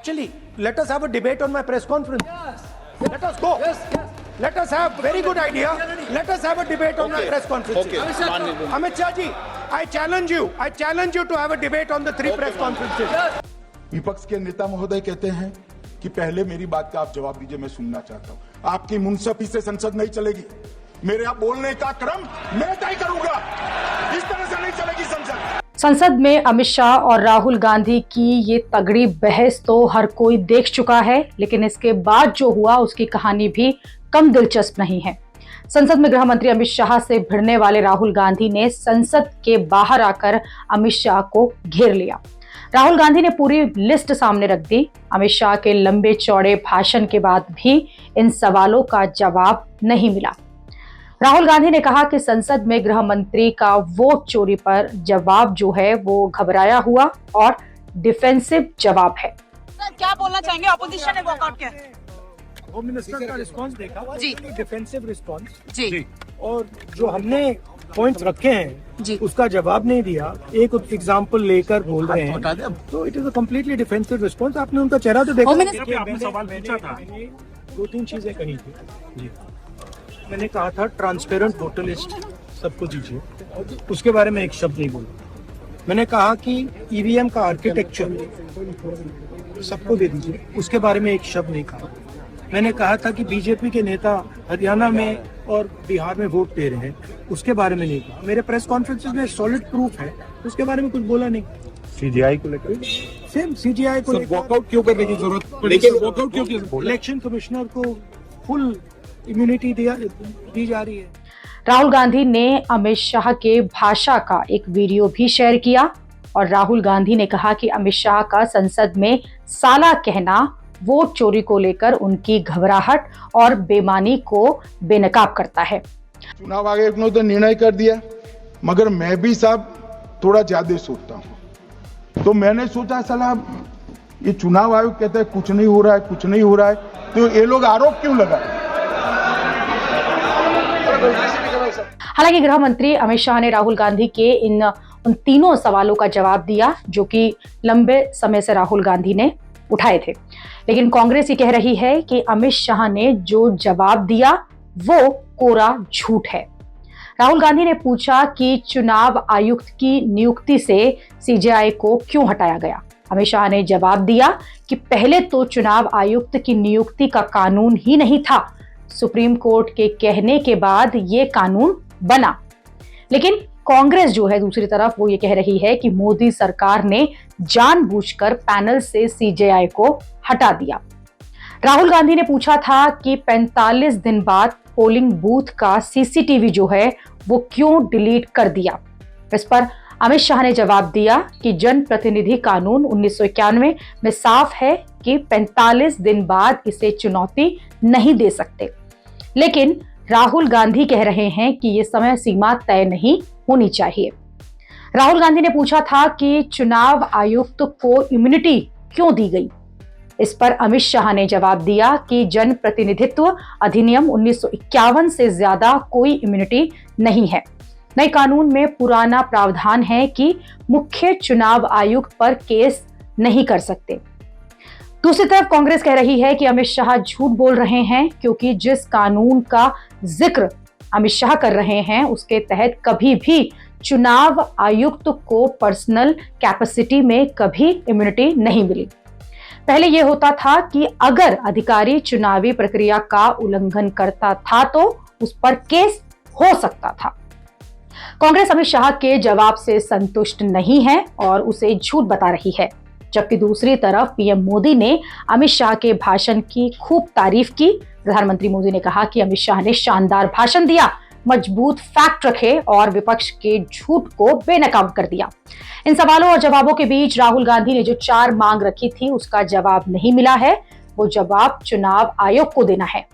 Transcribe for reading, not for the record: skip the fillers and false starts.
Actually, let us have a debate on my press conference. Yes. Let us go. Yes. Let us have very good idea. Let us have a debate on my press conference. Okay. Amit Shah ji, I challenge you to have a debate on the 3 press conferences. विपक्ष के नेता महोदय कहते हैं कि पहले मेरी बात का आप जवाब दीजिए, मैं सुनना चाहता हूं। आपकी मुंसफी से संसद नहीं चलेगी। मेरे आप बोलने का क्रम मैं तय करूंगा। इस तरह से नहीं चलेगी संसद। संसद में अमित शाह और राहुल गांधी की ये तगड़ी बहस तो हर कोई देख चुका है, लेकिन इसके बाद जो हुआ उसकी कहानी भी कम दिलचस्प नहीं है। संसद में गृह मंत्री अमित शाह से भिड़ने वाले राहुल गांधी ने संसद के बाहर आकर अमित शाह को घेर लिया। राहुल गांधी ने पूरी लिस्ट सामने रख दी। अमित शाह के लंबे चौड़े भाषण के बाद भी इन सवालों का जवाब नहीं मिला। राहुल गांधी ने कहा कि संसद में गृह मंत्री का वोट चोरी पर जवाब जो है वो घबराया हुआ और डिफेंसिव जवाब है। क्या बोलना चाहेंगे? ऑपोजिशन ने वॉकआउट किया। होम मिनिस्टर का रिस्पांस देखा जी, डिफेंसिव रिस्पांस जी, और जो हमने पॉइंट्स रखे हैं जी, उसका जवाब नहीं दिया। एक एग्जांपल लेकर बोल रहे हैं, तो it is a completely defensive response. आपने उनका चेहरा तो देखा। आपने सवाल पूछा था। मैंने 2-3 चीजें कही थी जी। मैंने कहा था ट्रांसपेरेंट वोटर लिस्ट सबको दीजिए, उसके बारे में एक शब्द नहीं बोला। मैंने कहा कि ईवीएम का आर्किटेक्चर सबको दे दीजिए, उसके बारे में एक शब्द नहीं कहा। मैंने कहा था कि बीजेपी के नेता हरियाणा में और बिहार में वोट दे रहे हैं, उसके बारे में नहीं कहा। मेरे प्रेस कॉन्फ्रेंसेस में सॉलिड प्रूफ है, उसके बारे में कुछ बोला नहीं। सीजीआई को लेकर सेम सीजीआई को वॉकआउट क्यों करने की जरूरत, लेकिन वॉकआउट क्यों की? इलेक्शन कमिश्नर को फुल इम्यूनिटी दी जा रही है। राहुल गांधी ने अमित शाह के भाषा का एक वीडियो भी शेयर किया और राहुल गांधी ने कहा कि अमित शाह का संसद में साला कहना वोट चोरी को लेकर उनकी घबराहट और बेईमानी को बेनकाब करता है। चुनाव आयोग ने तो निर्णय कर दिया, मगर मैं भी साहब थोड़ा ज्यादा सोचता हूं। तो मैंने सोचा साला ये चुनाव आयोग कहता है कुछ नहीं हो रहा है, कुछ नहीं हो रहा है, तो ये लोग आरोप क्यों लगाए? हालांकि गृह मंत्री अमित शाह ने राहुल गांधी के उन तीनों सवालों का जवाब दिया जो कि लंबे समय से राहुल गांधी ने उठाए थे, लेकिन कांग्रेस ये कह रही है कि अमित शाह ने जो जवाब दिया वो कोरा झूठ है। राहुल गांधी ने पूछा कि चुनाव आयुक्त की नियुक्ति से सीजेआई को क्यों हटाया गया। अमित शाह ने जवाब दिया कि पहले तो चुनाव आयुक्त की नियुक्ति का कानून ही नहीं था, सुप्रीम कोर्ट के कहने के बाद ये कानून बना। लेकिन कांग्रेस जो है दूसरी तरफ वो ये कह रही है कि मोदी सरकार ने जानबूझकर पैनल से सीजेआई को हटा दिया। राहुल गांधी ने पूछा था कि 45 दिन बाद पोलिंग बूथ का सीसीटीवी जो है वो क्यों डिलीट कर दिया। इस पर अमित शाह ने जवाब दिया कि जन प्रतिनिधि कानून 1991 में साफ है कि 45 दिन बाद इसे चुनौती नहीं दे सकते, लेकिन राहुल गांधी कह रहे हैं कि ये समय सीमा तय नहीं होनी चाहिए। राहुल गांधी ने पूछा था कि चुनाव आयुक्त को इम्यूनिटी क्यों दी गई। इस पर अमित शाह ने जवाब दिया कि जन प्रतिनिधित्व अधिनियम 1951 से ज्यादा कोई इम्यूनिटी नहीं है। नए कानून में पुराना प्रावधान है कि मुख्य चुनाव आयुक्त पर केस नहीं कर सकते। दूसरी तरफ कांग्रेस कह रही है कि अमित शाह झूठ बोल रहे हैं, क्योंकि जिस कानून का जिक्र अमित शाह कर रहे हैं उसके तहत कभी भी चुनाव आयुक्त को पर्सनल कैपेसिटी में कभी इम्यूनिटी नहीं मिली। पहले यह होता था कि अगर अधिकारी चुनावी प्रक्रिया का उल्लंघन करता था तो उस पर केस हो सकता था। कांग्रेस अमित शाह के जवाब से संतुष्ट नहीं है और उसे झूठ बता रही है, जबकि दूसरी तरफ पीएम मोदी ने अमित शाह के भाषण की खूब तारीफ की। प्रधानमंत्री मोदी ने कहा कि अमित शाह ने शानदार भाषण दिया, मजबूत फैक्ट रखे और विपक्ष के झूठ को बेनकाब कर दिया। इन सवालों और जवाबों के बीच राहुल गांधी ने जो 4 मांग रखी थी उसका जवाब नहीं मिला है। वो जवाब चुनाव आयोग को देना है।